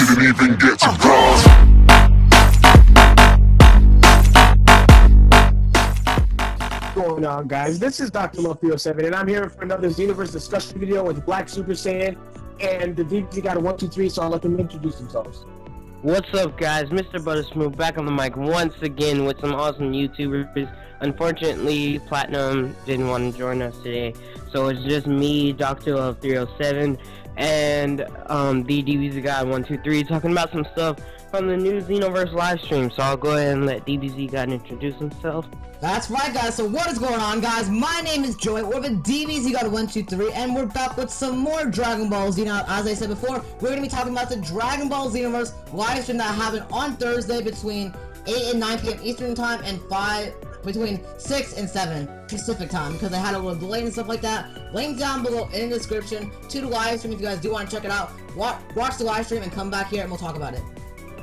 didn't even get to bronze. What's going on, guys? This is Dr. Love307, and I'm here for another Xenoverse discussion video with Black Super Saiyan and the DBZ got a 1, 2, 3, so I'll let them introduce themselves. What's up, guys? Mr. Buttersmooth back on the mic once again with some awesome YouTubers. Unfortunately, Platinum didn't want to join us today, so it's just me, Dr. Love307, and the DBZ guy 1, 2, 3 talking about some stuff from the new Xenoverse live stream. So I'll go ahead and let DBZ guy introduce himself. That's right, guys. So what is going on, guys? My name is Joey. We're with DBZ got 1, 2, 3, and we're back with some more Dragon Ball Z. Now, as I said before, we're gonna be talking about the Dragon Ball Xenoverse live stream that happened on Thursday between 8 and 9 p.m. Eastern time and between 6 and 7 Pacific time, because I had a little delay and stuff like that. Link down below in the description to the live stream if you guys do want to check it out. Watch the live stream and come back here and we'll talk about it.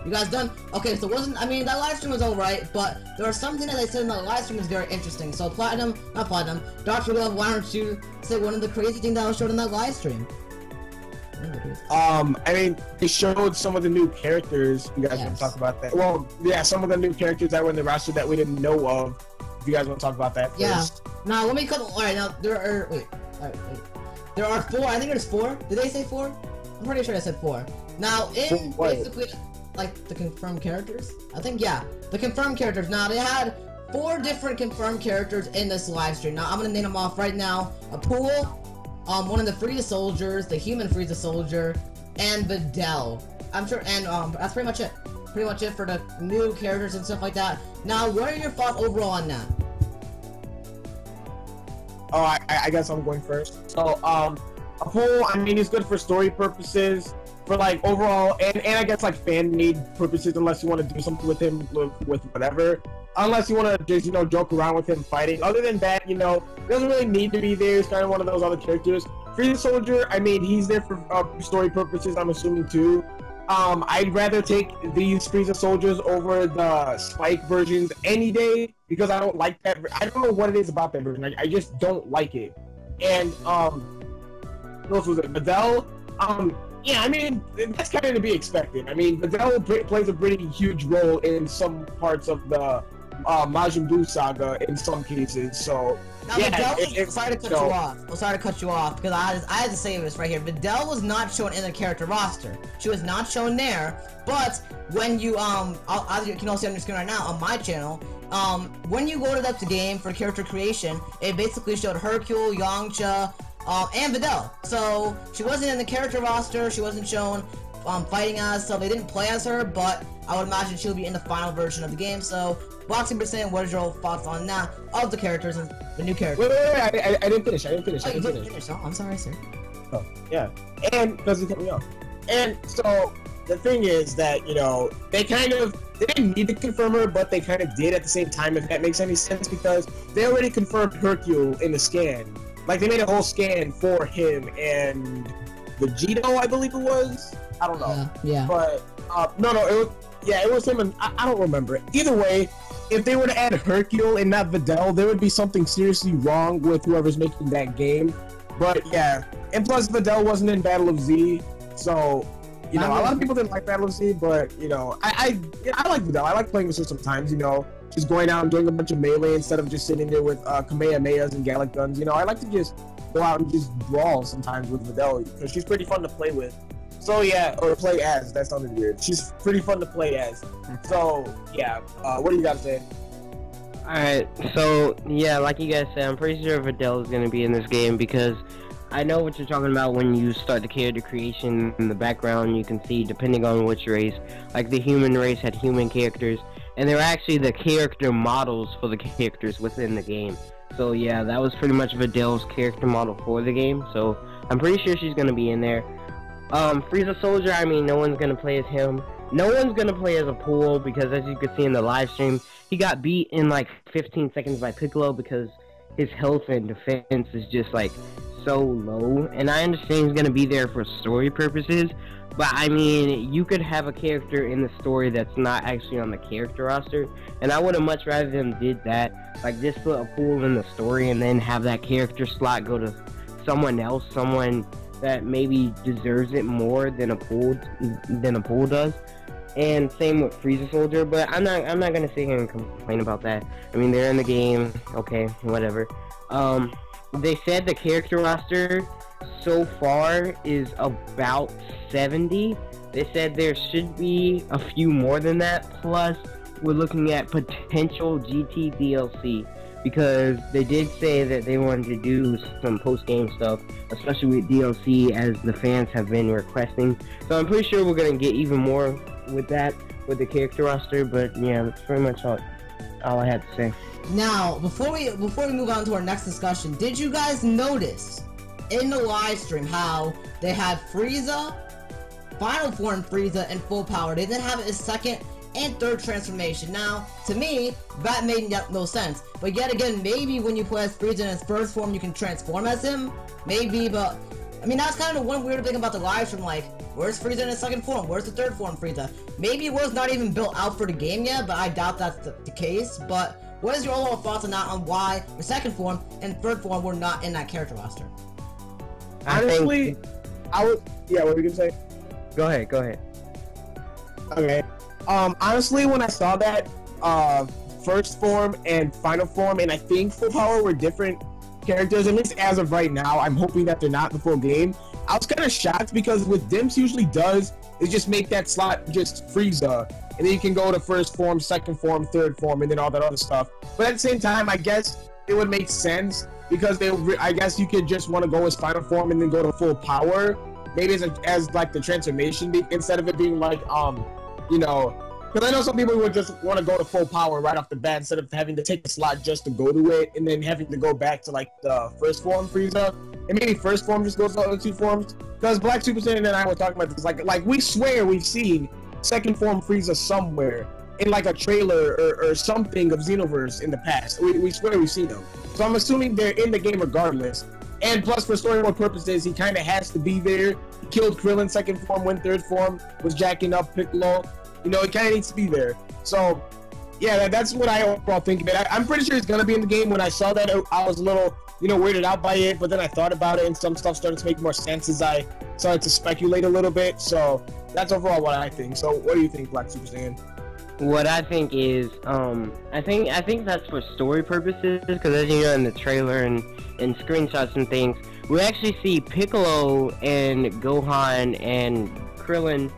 You guys done? Okay, so that live stream was alright, but there was something that they said in the live stream was very interesting. So Dr. Love, why don't you say one of the crazy things that was showed in that live stream? They showed some of the new characters. You guys want to talk about that? Well, yeah, some of the new characters that were in the roster that we didn't know of. If you guys want to talk about that first. Now, let me cut. Alright, now, there are 4. I think there's 4. Did they say 4? I'm pretty sure I said 4. Now, in basically, like, the confirmed characters? I think, yeah. The confirmed characters. Now, they had 4 different confirmed characters in this live stream. Now, I'm gonna name them off right now. Apool, one of the Frieza soldiers, the human Frieza soldier, and Videl. I'm sure, and, that's pretty much it. Pretty much it for the new characters and stuff like that. Now, what are your thoughts overall on that? Oh, I guess I'm going first. So, Apool, he's good for story purposes. For like overall, and I guess like fan-made purposes, unless you want to do something with him with whatever, unless you want to just joke around with him fighting. Other than that, he doesn't really need to be there. He's kind of one of those other characters. Frieza Soldier, he's there for story purposes, I'm assuming too. I'd rather take these Frieza Soldiers over the Spike versions any day because I don't like that. I don't know what it is about that version. I just don't like it. And what else was it? Videl. Yeah, that's kind of to be expected. Videl plays a pretty huge role in some parts of the Majin Buu saga in some cases, so... Now, yeah, Videl, sorry to cut you off, because I had to say this right here. Videl was not shown in the character roster. She was not shown there, but when you, as you can all see on your screen right now, on my channel, when you loaded up the game for character creation, it basically showed Hercule, Yamcha, and Videl. So she wasn't in the character roster, she wasn't shown fighting as, so they didn't play as her, but I would imagine she'll be in the final version of the game. So Boxing Percent, what is your thoughts on that of the characters and the new characters? Wait, I didn't finish. You didn't finish. Oh, I'm sorry, sir. Oh, yeah. And because he cut me off. And so the thing is that, they didn't need to confirm her, but they kind of did at the same time, if that makes any sense, because they already confirmed Hercule in the scan. Like, they made a whole scan for him and Vegito, I believe it was. I don't know. Yeah. But, it was him, and I don't remember. Either way, if they were to add Hercule and not Videl, there would be something seriously wrong with whoever's making that game. But, yeah. And plus, Videl wasn't in Battle of Z, so, a lot of people didn't like Battle of Z, but, I like Videl. I like playing with her sometimes, just going out and doing a bunch of melee instead of just sitting there with Kamehamehas and Gallic guns. I like to just go out and just brawl sometimes with Videl because she's pretty fun to play with. So yeah, or play as. That sounded weird. She's pretty fun to play as. So yeah, what do you guys say? Alright, so yeah, like you guys said, I'm pretty sure Videl is going to be in this game because I know what you're talking about when you start the character creation in the background. You can see, depending on which race, like the human race had human characters, and they're actually the character models for the characters within the game. So yeah, that was pretty much Videl's character model for the game, so I'm pretty sure she's going to be in there. Frieza Soldier, no one's going to play as him. No one's going to play as Apool because, as you could see in the live stream, he got beat in like 15 seconds by Piccolo because his health and defense is just like so low. And I understand he's going to be there for story purposes, but you could have a character in the story that's not actually on the character roster, and I would have much rather them did that, like just put Apool in the story and then have that character slot go to someone else, someone that maybe deserves it more than a pool does. And same with Frieza Soldier, but I'm not gonna sit here and complain about that. I mean, they're in the game, okay, whatever. They said the character roster so far is about 70. They said there should be a few more than that, plus we're looking at potential GT DLC, because they did say that they wanted to do some post-game stuff, especially with DLC, as the fans have been requesting. So I'm pretty sure we're gonna get even more with that, with the character roster. But yeah, that's pretty much all I had to say. Now, before we move on to our next discussion, did you guys notice in the live stream how they had Frieza, Final Form Frieza, and Full Power? They didn't have his second and third transformation. Now, to me, that made no sense. But yet again, maybe when you play as Frieza in his first form, you can transform as him. Maybe, but I mean, that's kind of one weird thing about the live stream. Like, where's Frieza in his second form? Where's the third form Frieza? Maybe it was not even built out for the game yet, but I doubt that's the case. But what is your overall thoughts on that, on why the second form and third form were not in that character roster? Honestly, yeah, what were you gonna say? Go ahead. Okay. Honestly, when I saw that first form and final form, and I think Full Power were different characters, at least as of right now, I'm hoping that they're not in the full game. I was kind of shocked, because what Dimps usually does is just make that slot just Frieza, and then you can go to first form, second form, third form, and then all that other stuff. But at the same time, I guess it would make sense, because I guess you could just want to go as final form and then go to Full Power, maybe as like the transformation, instead of it being like you know, because I know some people would just want to go to Full Power right off the bat instead of having to take a slot just to go to it, and then having to go back to like the first form Frieza, and maybe first form just goes to the other two forms. Because Black Super Saiyan and I were talking about this, like we swear we've seen second form Frieza somewhere in like a trailer or something of Xenoverse in the past. We swear we've seen them. So I'm assuming they're in the game regardless. And plus, for storyboard purposes, he kind of has to be there. He killed Krillin second form, went third form, was jacking up Piccolo. You know, he kind of needs to be there. So, yeah, that's what I overall think. I'm pretty sure he's going to be in the game. When I saw that, I was a little, weirded out by it. But then I thought about it, and some stuff started to make more sense as I started to speculate a little bit. So, that's overall what I think. So, what do you think, Black Super Saiyan? What I think is, I think that's for story purposes, because as you know in the trailer and screenshots and things, we actually see Piccolo and Gohan and Krillin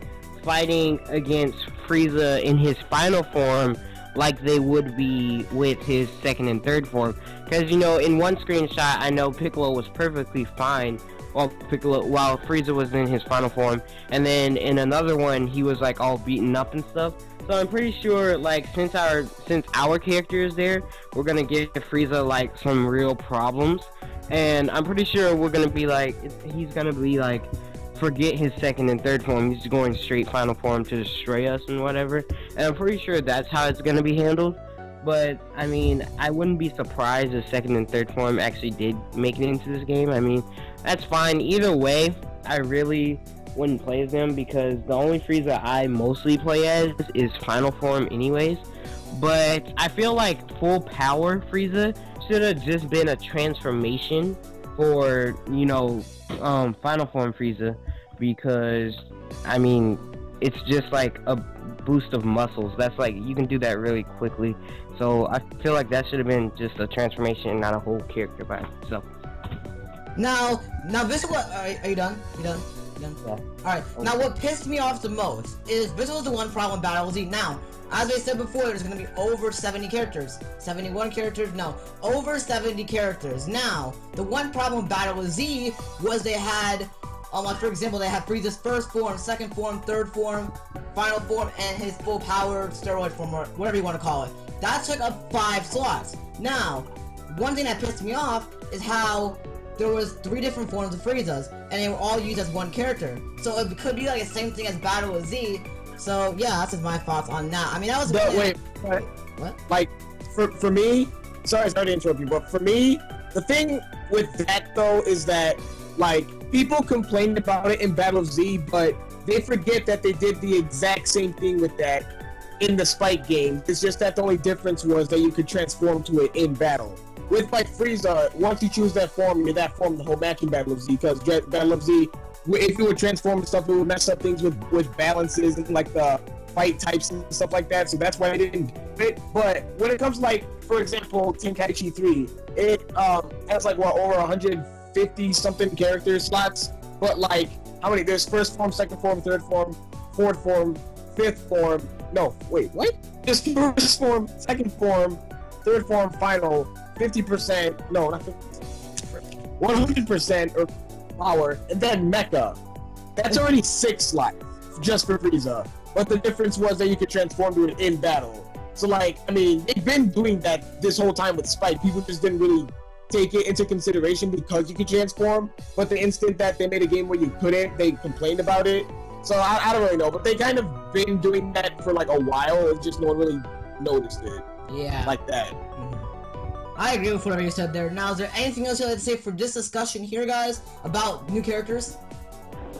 fighting against Frieza in his final form, like they would be with his second and third form. Because in one screenshot, I know Piccolo was perfectly fine while Frieza was in his final form, and then in another one he was like all beaten up and stuff. So I'm pretty sure, like, since our character is there, we're gonna give Frieza like some real problems, and I'm pretty sure we're gonna be like, he's gonna be like, forget his second and third form, he's going straight final form to destroy us and whatever. And I'm pretty sure that's how it's gonna be handled. But I mean, I wouldn't be surprised if second and third form actually did make it into this game. I mean, that's fine. Either way, I really wouldn't play as them, because the only Frieza I mostly play as is final form anyways. But I feel like Full Power Frieza should have just been a transformation for, final form Frieza, because I mean, it's just like a boost of muscles. That's like, you can do that really quickly. So I feel like that should have been just a transformation, not a whole character by itself. Now this is what, are you done? You done? Yeah. Alright, now what pissed me off the most is this was the one problem with Battle Z. Now, as I said before, there's gonna be over 70 characters. 71 characters? No, over 70 characters. Now, the one problem with Battle Z was they had, like for example, they had Frieza's first form, second form, third form, final form, and his full power steroid form, or whatever you want to call it. That took up 5 slots. Now, one thing that pissed me off is how there was 3 different forms of Friezas, and they were all used as one character. So it could be like the same thing as Battle with Z. So yeah, that's just my thoughts on that. I mean, that was. Wait, what? Like, for me, sorry to interrupt you, but for me, the thing with that though is that, like, people complained about it in Battle Z, but they forget that they did the exact same thing with that in the Spike game. It's just that the only difference was that you could transform to it in battle. with like Frieza, once you choose that form, you're that form the whole match in Battle of Z, because Battle of Z, if you would transform and stuff, it would mess up things with balances and like the fight types and stuff like that, so that's why I didn't do it. But when it comes to, like, for example, Tenkaichi 3, it has like what, over 150 something character slots, but like how many? There's first form, second form, third form, fourth form, fifth form. No, wait, what? There's first form, second form, third form, final, 50%. No, not 50%. 100% or power, and then mecha. That's already 6 slots just for Frieza. But the difference was that you could transform to it in battle. So, like, I mean, they've been doing that this whole time with Spike. People just didn't really take it into consideration because you could transform. But the instant that they made a game where you couldn't, they complained about it. So I don't really know. But they kind of been doing that for like a while. It's just no one really noticed it. Yeah. Like that. I agree with whatever you said there. Now, is there anything else you'd like to say for this discussion here, guys, about new characters?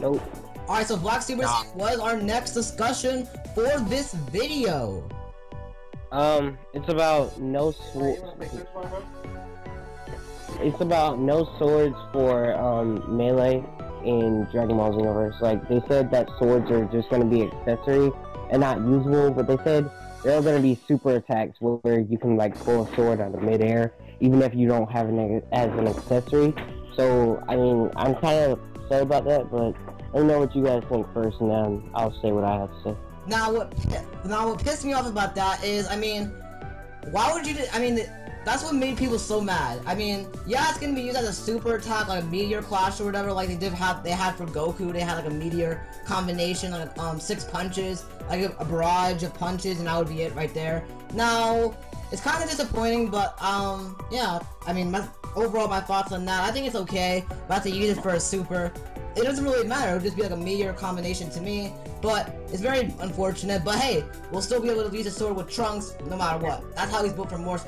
Nope. Alright, so Black Super was our next discussion for this video. It's about no swords for melee in Dragon Ball Xenoverse. Like, they said that swords are just gonna be accessory and not usable, but they said there are gonna be super attacks where you can like pull a sword out of midair, even if you don't have it as an accessory. So, I mean, I'm kind of upset about that, but let me know what you guys think first, and then I'll say what I have to say. Now what pissed me off about that is, I mean, why would you do, I mean, that's what made people so mad. I mean, yeah, it's gonna be used as a super attack, like a meteor clash or whatever, like they had for Goku. They had like a meteor combination, like 6 punches, like a barrage of punches, and that would be it right there. Now, it's kind of disappointing, but yeah, I mean, overall my thoughts on that, I think it's okay, but to use it for a super, it doesn't really matter. It would just be like a meteor combination to me, but it's very unfortunate. But hey, we'll still be able to use a sword with Trunks no matter what. That's how he's built for most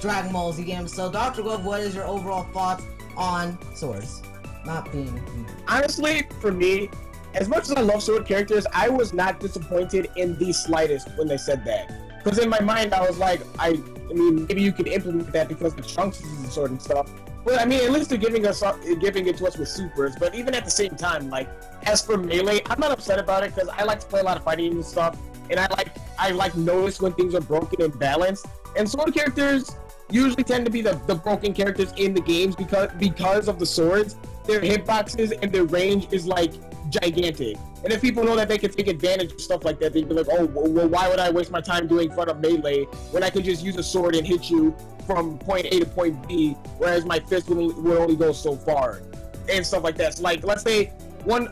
Dragon Ball Z games. So, Dr. Glove, what is your overall thoughts on swords not being? Honestly, for me, as much as I love sword characters, I was not disappointed in the slightest when they said that. Because in my mind, I was like, I mean, maybe you could implement that because the Trunks uses the sword and stuff. But I mean, at least they're giving it to us with supers. But even at the same time, like, as for melee, I'm not upset about it because I like to play a lot of fighting and stuff, and I like notice when things are broken and balanced. And sword characters usually tend to be the broken characters in the games because of the swords. Their hitboxes and their range is like gigantic. And if people know that they can take advantage of stuff like that, they'd be like, oh, well, why would I waste my time doing front of melee when I can just use a sword and hit you from point A to point B, whereas my fist will only go so far, and stuff like that. So, like, let's say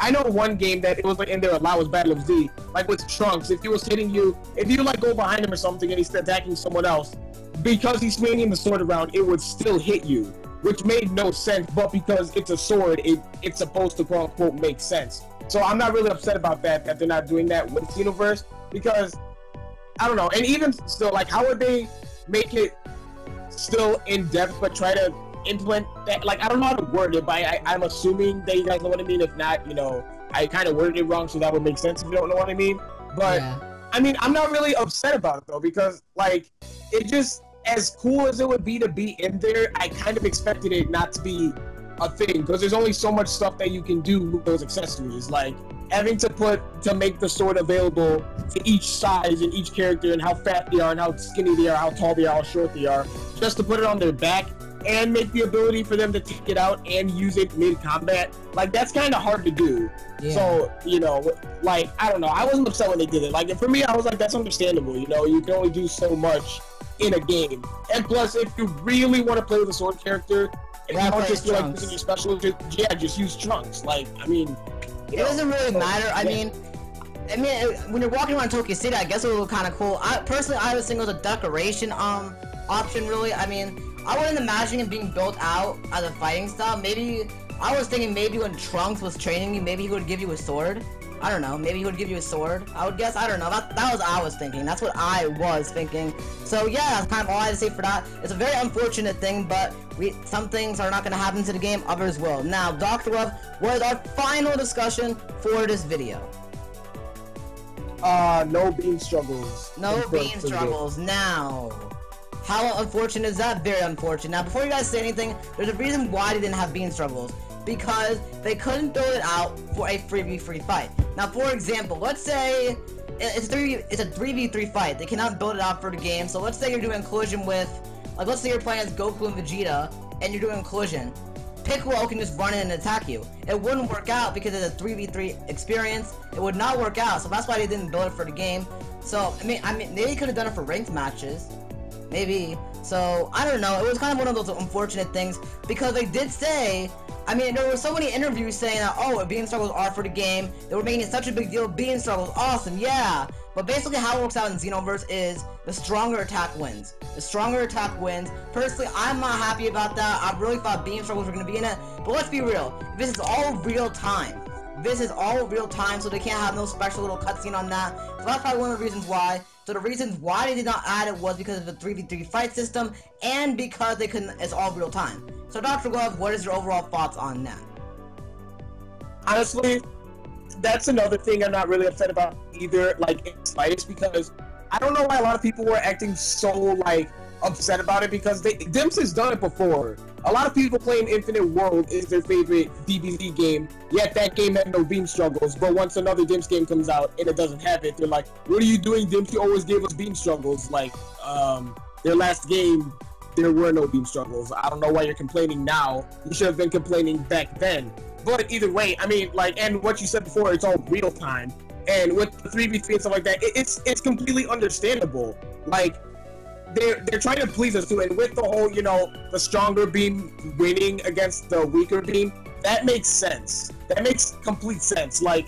I know one game that it was like in there a lot was Battle of Z, like with Trunks. If he was hitting you, if you like go behind him or something and he's attacking someone else, because he's swinging the sword around, it would still hit you, which made no sense. But because it's a sword, it's supposed to quote unquote make sense. So I'm not really upset about that they're not doing that with Xenoverse, because I don't know. And even still, like, how would they make it still in depth but try to implement that? Like, I don't know how to word it, but I'm assuming that you guys know what I mean. If not, you know, I kind of worded it wrong, so that would make sense if you don't know what I mean. But yeah. I mean, I'm not really upset about it though, because like, it just, as cool as it would be to be in there, I kind of expected it not to be a thing, because there's only so much stuff that you can do with those accessories. Like, having to make the sword available to each size and each character, and how fat they are, and how skinny they are, how tall they are, how short they are, just to put it on their back, and make the ability for them to take it out and use it mid-combat. Like, that's kind of hard to do. Yeah. So, you know, like, I don't know, I wasn't upset when they did it. Like, for me, I was like, that's understandable, you know, you can only do so much in a game. And plus, if you really want to play with a sword character, and you don't just feel like using your special, just use Trunks. Like, I mean, it doesn't really matter. I mean, when you're walking around Tokyo City, I guess it would look kind of cool. Personally, I was thinking it was a decoration option, really. I mean, I wasn't imagining it being built out as a fighting style. Maybe, I was thinking maybe when Trunks was training you, maybe he would give you a sword. I don't know, maybe he would give you a sword, I would guess. I don't know, that was what I was thinking. That's what I was thinking. So yeah, that's kind of all I had to say for that. It's a very unfortunate thing, but some things are not going to happen to the game, others will. Now, Dr. Love, what is our final discussion for this video? No bean struggles. No bean struggles. Now, How unfortunate is that? Very unfortunate. Now, before you guys say anything, there's a reason why they didn't have bean struggles. Because they couldn't build it out for a 3v3 fight. Now, for example, let's say it's a 3v3 fight. They cannot build it out for the game. So let's say you're doing collision with, like, let's say you're playing as Goku and Vegeta, and you're doing collision. Piccolo can just run in and attack you. It wouldn't work out because it's a 3v3 experience. It would not work out. So that's why they didn't build it for the game. So I mean, they could have done it for ranked matches. Maybe. So, I don't know. It was kind of one of those unfortunate things because they did say, I mean, there were so many interviews saying that, oh, bean struggles are for the game. They were making it such a big deal. Bean struggles, awesome, yeah. But basically how it works out in Xenoverse is the stronger attack wins. The stronger attack wins. Personally, I'm not happy about that. I really thought bean struggles were going to be in it. But let's be real. This is all real time. This is all real time, so they can't have no special little cutscene on that. So that's probably one of the reasons why. So the reasons why they did not add it was because of the 3v3 fight system, and because they couldn't, it's all real time. So Dr. Glove, what is your overall thoughts on that? Honestly, that's another thing I'm not really upset about either, like, in the slightest, because I don't know why a lot of people were acting so, like, upset about it, because Dimps has done it before. A lot of people playing Infinite World is their favorite DBZ game, yet that game had no beam struggles, but once another Dimps game comes out and it doesn't have it, they're like, what are you doing, Dimps? You always gave us beam struggles. Like, their last game, there were no beam struggles. I don't know why you're complaining now. You should have been complaining back then. But either way, I mean, like, and what you said before, it's all real time. And with the 3v3 and stuff like that, it's completely understandable. Like, they're trying to please us too, and with the whole, you know, the stronger beam winning against the weaker beam, that makes sense. That makes complete sense. Like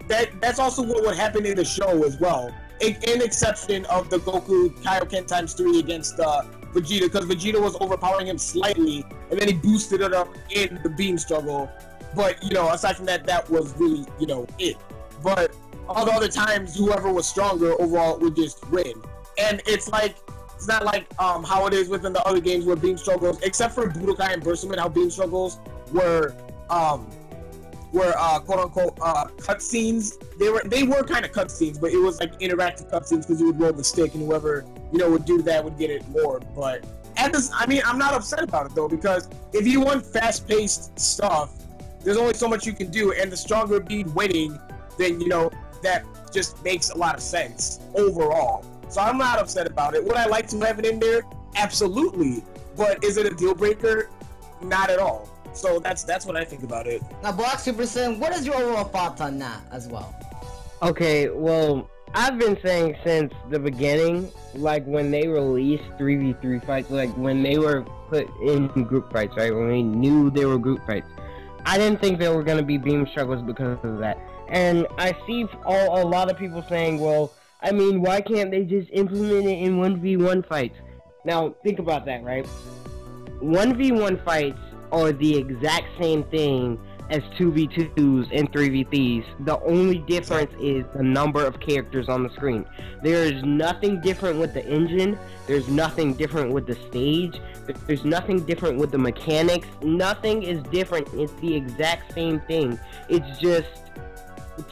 that's also what would happen in the show as well. In exception of the Goku Kaioken times 3 against Vegeta, because Vegeta was overpowering him slightly, and then he boosted it up in the beam struggle. But, you know, aside from that, that was really, you know, it. But all the other times, whoever was stronger overall would just win. And it's like, it's not like how it is within the other games where beam struggles, except for Budokai and Burstman, how beam struggles were quote unquote cutscenes. They were kind of cutscenes, but it was like interactive cutscenes because you would roll the stick and whoever, you know, would do that would get it more. But at this, I mean, I'm not upset about it though, because if you want fast-paced stuff, there's only so much you can do, and the stronger beam winning, then, you know, that just makes a lot of sense overall. So I'm not upset about it. Would I like to have it in there? Absolutely. But is it a deal breaker? Not at all. So that's what I think about it. Now, Black Super Sim, what is your overall thoughts on that as well? Okay, well, I've been saying since the beginning, like when they released 3v3 fights, like when they were put in group fights, right? When we knew they were group fights, I didn't think there were going to be beam struggles because of that. And I see a lot of people saying, well, I mean, why can't they just implement it in 1v1 fights? Now, think about that, right? 1v1 fights are the exact same thing as 2v2s and 3v3s. The only difference is the number of characters on the screen. There is nothing different with the engine. There's nothing different with the stage. There's nothing different with the mechanics. Nothing is different. It's the exact same thing. It's just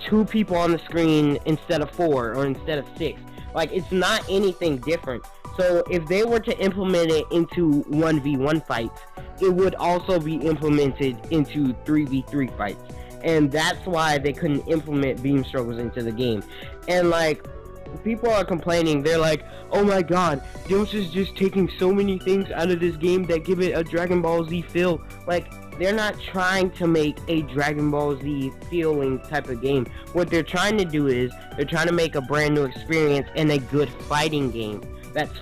2 people on the screen instead of 4 or instead of 6. Like, it's not anything different. So if they were to implement it into 1v1 fights, it would also be implemented into 3v3 fights. And that's why they couldn't implement beam struggles into the game. And like, people are complaining, they're like, oh my god, Dimps is just taking so many things out of this game that give it a Dragon Ball Z feel. Like, they're not trying to make a Dragon Ball Z feeling type of game. What they're trying to do is, they're trying to make a brand new experience and a good fighting game that's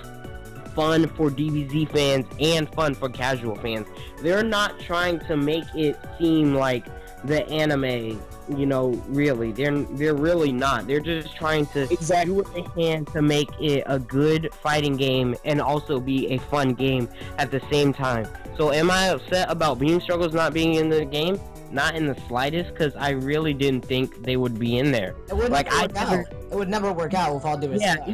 fun for DBZ fans and fun for casual fans. They're not trying to make it seem like the anime, you know, really. They're really not. They're just trying to do what they can to make it a good fighting game and also be a fun game at the same time. So am I upset about beam struggles not being in the game? Not in the slightest, because I really didn't think they would be in there. It would never work out with all due respect. Yeah,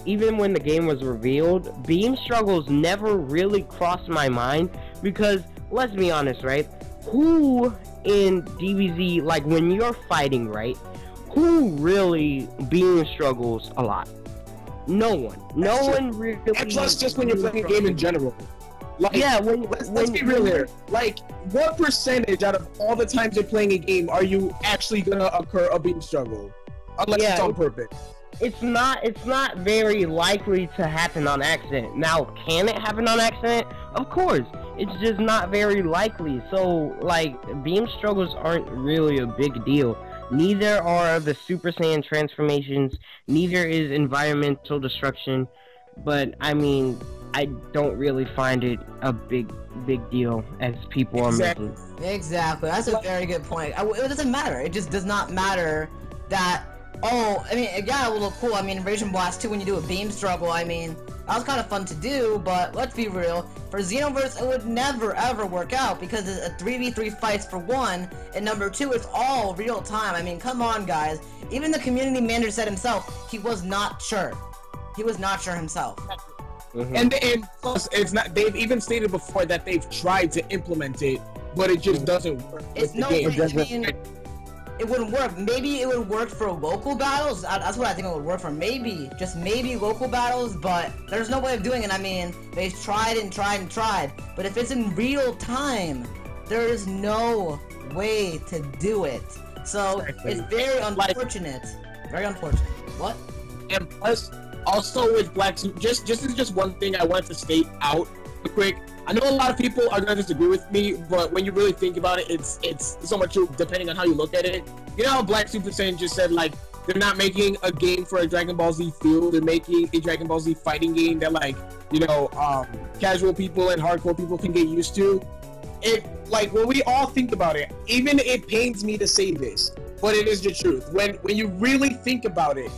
even when the game was revealed, beam struggles never really crossed my mind, because let's be honest, right? Who in DBZ, like when you're fighting, right? Who really beam struggles a lot? No one really. And plus, just when you're playing a game in general. Like, yeah, let's be real here. Like, what percentage out of all the times you're playing a game are you actually gonna occur a beam struggle? Unless it's on purpose. It's not very likely to happen on accident. Now, can it happen on accident? Of course. It's just not very likely. So, like, beam struggles aren't really a big deal. Neither are the Super Saiyan transformations. Neither is environmental destruction. But, I mean, I don't really find it a big deal as people are making. Exactly. That's a very good point. It doesn't matter. It just does not matter that... Oh, I mean, it got a little cool. I mean, Invasion Blast 2, when you do a beam struggle, I mean, that was kind of fun to do, but let's be real. For Xenoverse, it would never, ever work out, because it's a 3v3 fights for one, and number two, it's all real time. I mean, come on, guys. Even the community manager said himself, he was not sure. He was not sure himself. And plus, it's not. They've even stated before that they've tried to implement it, but it just doesn't work. It's no way. It wouldn't work. Maybe it would work for local battles. That's what I think it would work for. Maybe, just maybe local battles, but there's no way of doing it. I mean, they've tried and tried and tried. But if it's in real time, there is no way to do it. So it's very unfortunate. Very unfortunate. What? And plus, also with Black Super, just one thing I wanted to state out real quick. I know a lot of people are gonna disagree with me, but when you really think about it, it's so much depending on how you look at it. You know how Black Super Saiyan just said, like, they're not making a game for a Dragon Ball Z feel, they're making a Dragon Ball Z fighting game that, like, you know, casual people and hardcore people can get used to. It, like, when we all think about it, even it pains me to say this, but it is the truth. When you really think about it,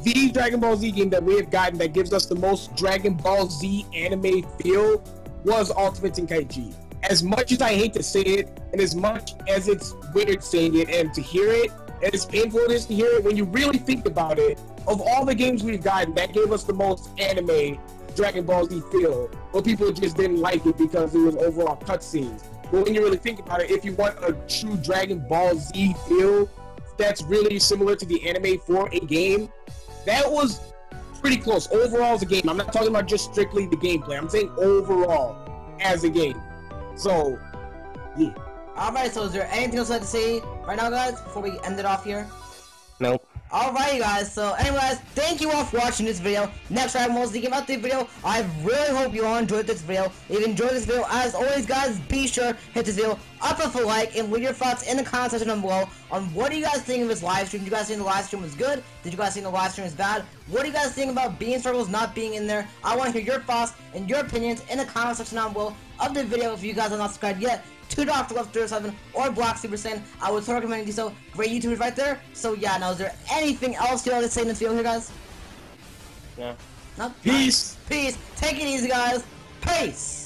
the Dragon Ball Z game that we have gotten that gives us the most Dragon Ball Z anime feel was Ultimate Tenkaichi. As much as I hate to say it, and as much as it's weird saying it and to hear it, and as painful it is to hear it, when you really think about it, of all the games we've gotten, that gave us the most anime Dragon Ball Z feel, but people just didn't like it because it was overall cutscenes. But when you really think about it, if you want a true Dragon Ball Z feel that's really similar to the anime for a game, that was pretty close overall as a game. I'm not talking about just strictly the gameplay. I'm saying overall as a game. So, yeah. Alright, so is there anything else I'd like to say right now, guys, before we end it off here? Nope. Alright, guys, so anyways, thank you all for watching this video. Next Dragon Ball Z game update video. I really hope you all enjoyed this video. If you enjoyed this video, as always, guys, be sure hit this video up with a like and leave your thoughts in the comment section down below on what do you guys think of this live stream. Did you guys think the live stream was good? Did you guys think the live stream was bad? What do you guys think about beam struggles not being in there? I want to hear your thoughts and your opinions in the comment section down below of the video. If you guys are not subscribed yet to Dr. Love 37 or Black Super Saiyan, I would totally recommend you do so. Great YouTubers right there. So yeah, now is there anything else you want to say in the field here, guys? Yeah. No? Peace. Peace. Take it easy, guys. Peace.